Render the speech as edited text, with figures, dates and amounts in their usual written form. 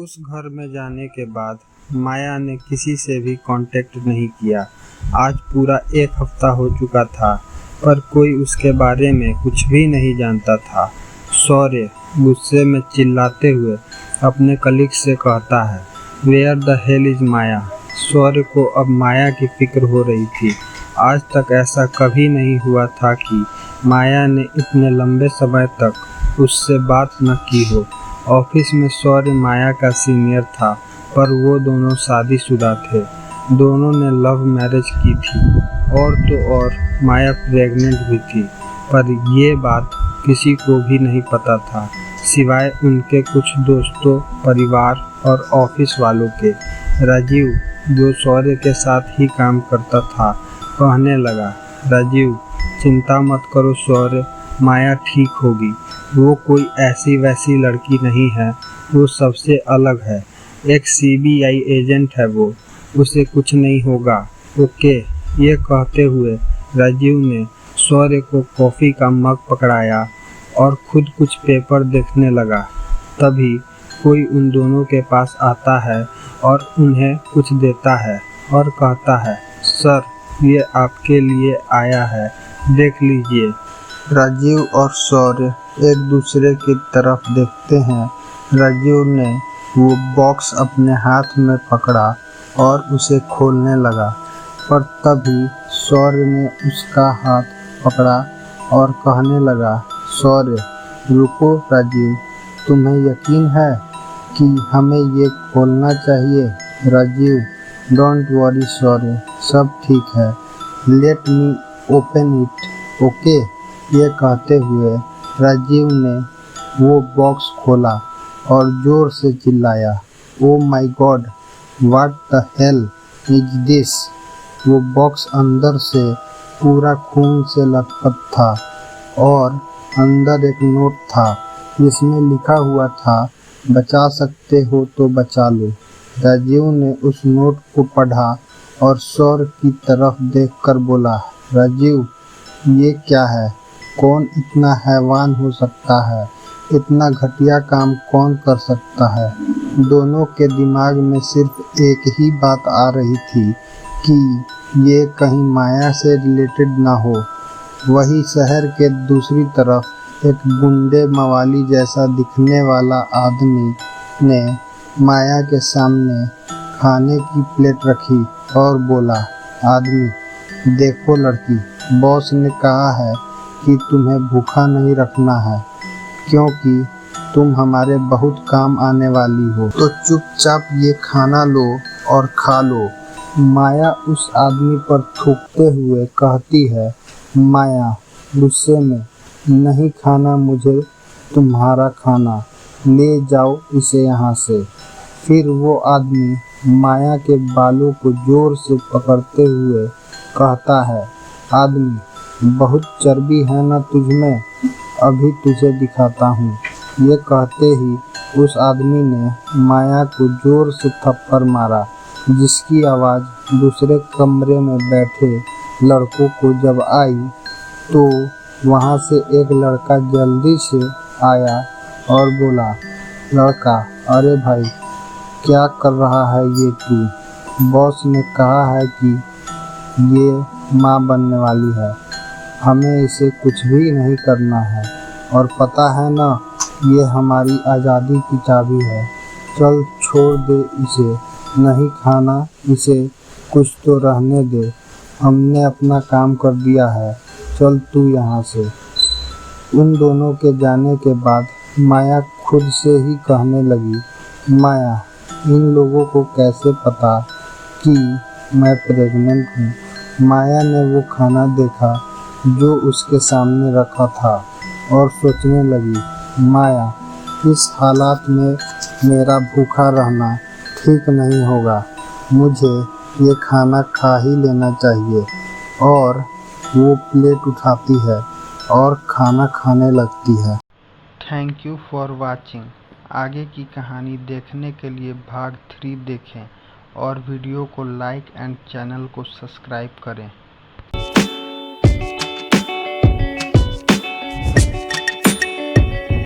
उस घर में जाने के बाद माया ने किसी से भी कांटेक्ट नहीं किया। आज पूरा 1 हफ्ता हो चुका था, पर कोई उसके बारे में कुछ भी नहीं जानता था। शौर्य गुस्से में चिल्लाते हुए अपने कलीग से कहता है, वेयर द हेल इज माया। शौर्य को अब माया की फिक्र हो रही थी। आज तक ऐसा कभी नहीं हुआ था कि माया ने इतने लंबे समय तक उससे बात न की हो। ऑफिस में शौर्य माया का सीनियर था, पर वो दोनों शादीशुदा थे। दोनों ने लव मैरिज की थी और तो और माया प्रेग्नेंट भी थी, पर ये बात किसी को भी नहीं पता था सिवाय उनके कुछ दोस्तों, परिवार और ऑफिस वालों के। राजीव, जो शौर्य के साथ ही काम करता था, कहने लगा, राजीव चिंता मत करो शौर्य, माया ठीक होगी। वो कोई ऐसी वैसी लड़की नहीं है, वो सबसे अलग है। एक सीबीआई एजेंट है वो, उसे कुछ नहीं होगा, ओके। ये कहते हुए राजीव ने शौर्य को कॉफ़ी का मग पकड़ाया और खुद कुछ पेपर देखने लगा। तभी कोई उन दोनों के पास आता है और उन्हें कुछ देता है और कहता है, सर ये आपके लिए आया है, देख लीजिए। राजीव और शौर्य एक दूसरे की तरफ देखते हैं। राजीव ने वो बॉक्स अपने हाथ में पकड़ा और उसे खोलने लगा, पर तभी शौर्य ने उसका हाथ पकड़ा और कहने लगा, शौर्य रुको राजीव, तुम्हें यकीन है कि हमें ये खोलना चाहिए? राजीव, डोंट वरी शौर्य, सब ठीक है, let me open it, okay. ये कहते हुए राजीव ने वो बॉक्स खोला और जोर से चिल्लाया, oh my God, what the hell is this. वो बॉक्स अंदर से पूरा खून से लथपथ था और अंदर एक नोट था जिसमें लिखा हुआ था, बचा सकते हो तो बचा लो। राजीव ने उस नोट को पढ़ा और शौर्य की तरफ देखकर बोला, राजीव ये क्या है? कौन इतना हैवान हो सकता है? इतना घटिया काम कौन कर सकता है? दोनों के दिमाग में सिर्फ एक ही बात आ रही थी कि ये कहीं माया से रिलेटेड ना हो। वही शहर के दूसरी तरफ एक गुंडे मवाली जैसा दिखने वाला आदमी ने माया के सामने खाने की प्लेट रखी और बोला, आदमी देखो लड़की, बॉस ने कहा है कि तुम्हें भूखा नहीं रखना है क्योंकि तुम हमारे बहुत काम आने वाली हो, तो चुपचाप ये खाना लो और खा लो। माया उस आदमी पर थूकते हुए कहती है, माया गुस्से में, नहीं खाना मुझे तुम्हारा खाना, ले जाओ इसे यहाँ से। फिर वो आदमी माया के बालों को जोर से पकड़ते हुए कहता है, आदमी बहुत चर्बी है ना तुझमें, अभी तुझे दिखाता हूँ। ये कहते ही उस आदमी ने माया को जोर से थप्पड़ मारा, जिसकी आवाज़ दूसरे कमरे में बैठे लड़कों को जब आई तो वहाँ से एक लड़का जल्दी से आया और बोला, लड़का, अरे भाई क्या कर रहा है ये तू? बॉस ने कहा है कि ये माँ बनने वाली है, हमें इसे कुछ भी नहीं करना है, और पता है ना ये हमारी आज़ादी की चाबी है। चल छोड़ दे इसे, नहीं खाना इसे, कुछ तो रहने दे, हमने अपना काम कर दिया है, चल तू यहाँ से। उन दोनों के जाने के बाद माया खुद से ही कहने लगी, माया इन लोगों को कैसे पता कि मैं प्रेग्नेंट हूँ? माया ने वो खाना देखा जो उसके सामने रखा था और सोचने लगी, माया इस हालात में मेरा भूखा रहना ठीक नहीं होगा, मुझे ये खाना खा ही लेना चाहिए। और वो प्लेट उठाती है और खाना खाने लगती है। Thank you for watching. आगे की कहानी देखने के लिए भाग 3 देखें और वीडियो को लाइक एंड चैनल को सब्सक्राइब करें।